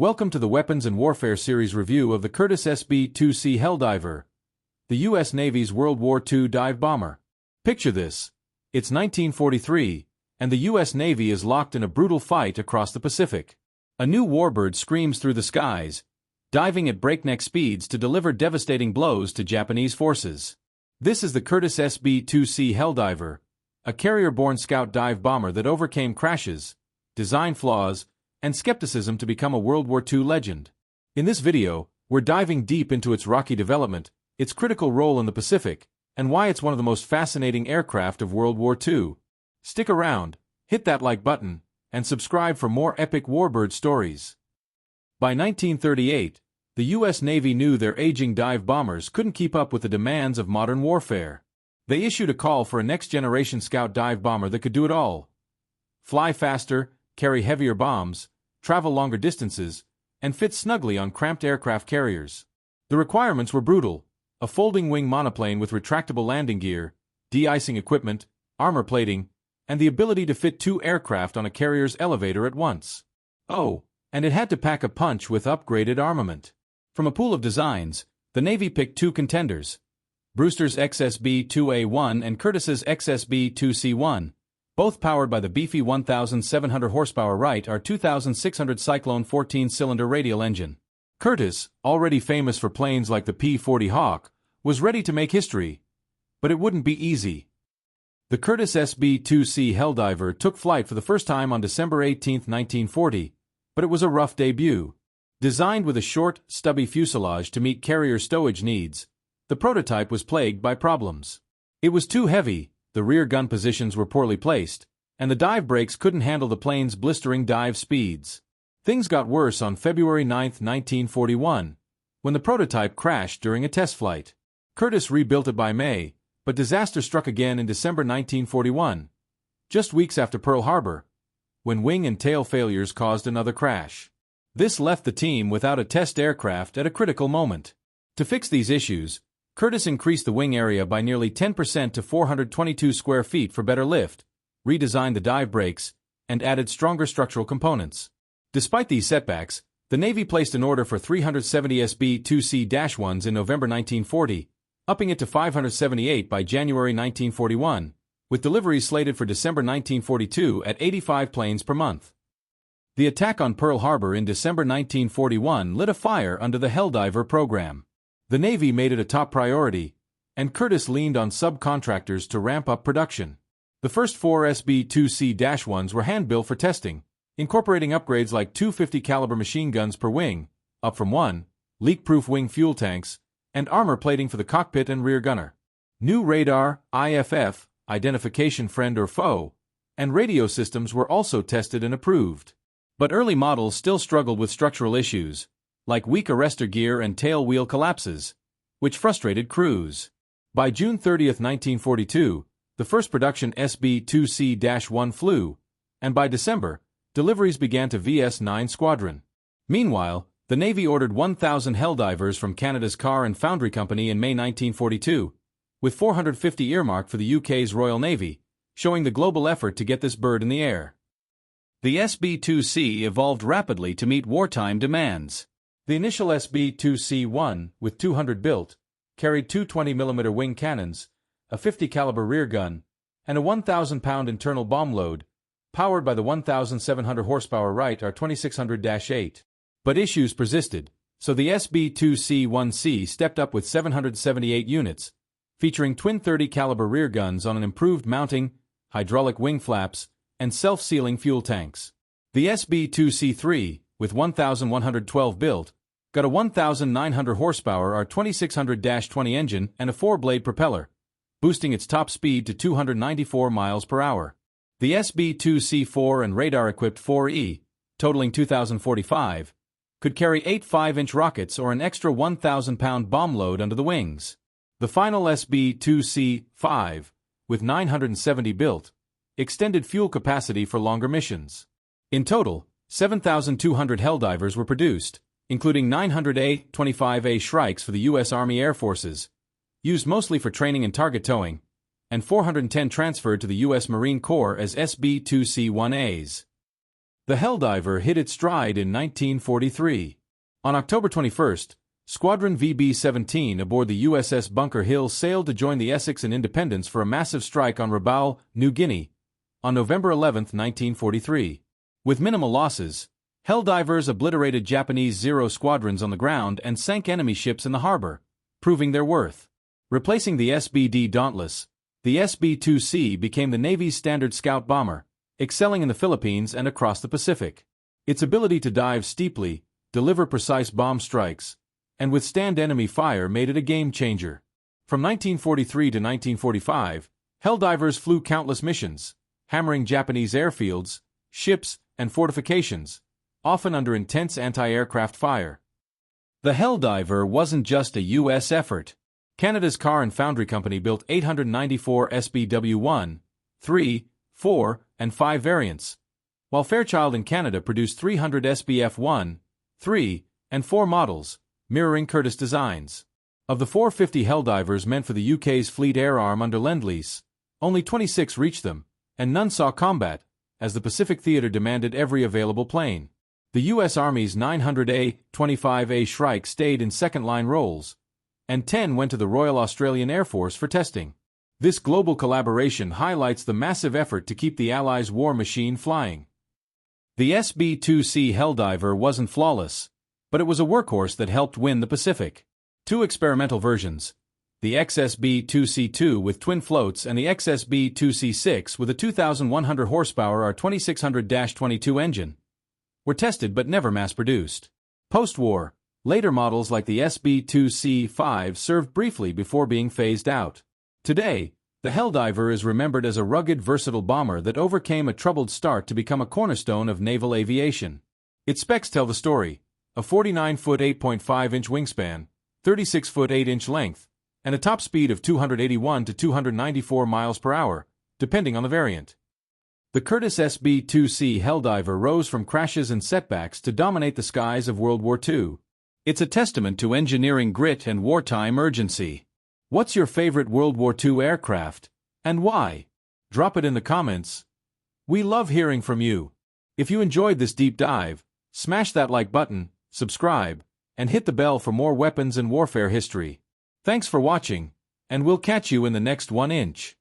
Welcome to the Weapons and Warfare Series review of the Curtiss SB2C Helldiver, the U.S. Navy's World War II dive bomber. Picture this. It's 1943, and the U.S. Navy is locked in a brutal fight across the Pacific. A new warbird screams through the skies, diving at breakneck speeds to deliver devastating blows to Japanese forces. This is the Curtiss SB2C Helldiver, a carrier-borne scout dive bomber that overcame crashes, design flaws, and skepticism to become a World War II legend. In this video, we're diving deep into its rocky development, its critical role in the Pacific, and why it's one of the most fascinating aircraft of World War II. Stick around, hit that like button, and subscribe for more epic warbird stories. By 1938, the U.S. Navy knew their aging dive bombers couldn't keep up with the demands of modern warfare. They issued a call for a next-generation scout dive bomber that could do it all. Fly faster, carry heavier bombs, travel longer distances, and fit snugly on cramped aircraft carriers. The requirements were brutal: a folding-wing monoplane with retractable landing gear, de-icing equipment, armor plating, and the ability to fit two aircraft on a carrier's elevator at once. Oh, and it had to pack a punch with upgraded armament. From a pool of designs, the Navy picked two contenders: Brewster's SB2A1 and Curtiss's SB2C1. Both powered by the beefy 1,700 horsepower Wright R-2600 Cyclone 14-cylinder radial engine. Curtiss, already famous for planes like the P-40 Hawk, was ready to make history. But it wouldn't be easy. The Curtiss SB2C Helldiver took flight for the first time on December 18, 1940, but it was a rough debut. Designed with a short, stubby fuselage to meet carrier stowage needs, the prototype was plagued by problems. It was too heavy, the rear gun positions were poorly placed, and the dive brakes couldn't handle the plane's blistering dive speeds. Things got worse on February 9, 1941, when the prototype crashed during a test flight. Curtiss rebuilt it by May, but disaster struck again in December 1941, just weeks after Pearl Harbor, when wing and tail failures caused another crash. This left the team without a test aircraft at a critical moment. To fix these issues, Curtiss increased the wing area by nearly 10% to 422 square feet for better lift, redesigned the dive brakes, and added stronger structural components. Despite these setbacks, the Navy placed an order for 370 SB2C-1s in November 1940, upping it to 578 by January 1941, with deliveries slated for December 1942 at 85 planes per month. The attack on Pearl Harbor in December 1941 lit a fire under the Helldiver program. The Navy made it a top priority, and Curtiss leaned on subcontractors to ramp up production. The first four SB2C-1s were hand-built for testing, incorporating upgrades like two 50-caliber machine guns per wing, up from one, leak-proof wing fuel tanks, and armor plating for the cockpit and rear gunner. New radar, IFF, identification friend or foe, and radio systems were also tested and approved. But early models still struggled with structural issues, like weak arrestor gear and tail wheel collapses, which frustrated crews. By June 30, 1942, the first production SB2C-1 flew, and by December, deliveries began to VS-9 Squadron. Meanwhile, the Navy ordered 1,000 Helldivers from Canada's Car and Foundry Company in May 1942, with 450 earmarked for the UK's Royal Navy, showing the global effort to get this bird in the air. The SB2C evolved rapidly to meet wartime demands. The initial SB2C-1, with 200 built, carried two 20mm wing cannons, a 50-caliber rear gun, and a 1,000-pound internal bomb load, powered by the 1,700 horsepower Wright R-2600-8. But issues persisted, so the SB2C-1C stepped up with 778 units, featuring twin 30-caliber rear guns on an improved mounting, hydraulic wing flaps, and self-sealing fuel tanks. The SB2C-3, with 1,112 built, got a 1,900 horsepower R-2600-20 engine and a 4-blade propeller, boosting its top speed to 294 miles per hour. The SB2C-4 and radar-equipped 4E, totaling 2,045, could carry 8 5-inch rockets or an extra 1,000-pound bomb load under the wings. The final SB2C-5, with 970 built, extended fuel capacity for longer missions. In total, 7,200 Helldivers were produced, including 900 A-25A Shrikes for the U.S. Army Air Forces, used mostly for training and target towing, and 410 transferred to the U.S. Marine Corps as SB2C-1As. The Helldiver hit its stride in 1943. On October 21st, Squadron VB-17 aboard the USS Bunker Hill sailed to join the Essex and Independence for a massive strike on Rabaul, New Guinea, on November 11, 1943. With minimal losses, Helldivers obliterated Japanese Zero squadrons on the ground and sank enemy ships in the harbor, proving their worth. Replacing the SBD Dauntless, the SB2C became the Navy's standard scout bomber, excelling in the Philippines and across the Pacific. Its ability to dive steeply, deliver precise bomb strikes, and withstand enemy fire made it a game-changer. From 1943 to 1945, Helldivers flew countless missions, hammering Japanese airfields, ships, and fortifications, often under intense anti-aircraft fire. The Helldiver wasn't just a U.S. effort. Canada's Car and Foundry Company built 894 SBW1, 3, 4, and 5 variants, while Fairchild in Canada produced 300 SBF1, 3, and 4 models, mirroring Curtiss designs. Of the 450 Helldivers meant for the UK's Fleet Air Arm under Lend-Lease, only 26 reached them, and none saw combat, as the Pacific Theater demanded every available plane. The U.S. Army's 900 A-25A Shrike stayed in second-line roles, and 10 went to the Royal Australian Air Force for testing. This global collaboration highlights the massive effort to keep the Allies' war machine flying. The SB2C Helldiver wasn't flawless, but it was a workhorse that helped win the Pacific. 2 experimental versions, the XSB2C2 with twin floats and the XSB2C6 with a 2,100 horsepower R-2600-22 engine, were tested but never mass-produced. Post-war, later models like the SB2C5 served briefly before being phased out. Today, the Helldiver is remembered as a rugged, versatile bomber that overcame a troubled start to become a cornerstone of naval aviation. Its specs tell the story: a 49-foot 8.5-inch wingspan, 36-foot 8-inch length, and a top speed of 281 to 294 miles per hour, depending on the variant. The Curtiss SB2C Helldiver rose from crashes and setbacks to dominate the skies of World War II. It's a testament to engineering grit and wartime urgency. What's your favorite World War II aircraft, and why? Drop it in the comments. We love hearing from you. If you enjoyed this deep dive, smash that like button, subscribe, and hit the bell for more weapons and warfare history. Thanks for watching, and we'll catch you in the next 1 inch.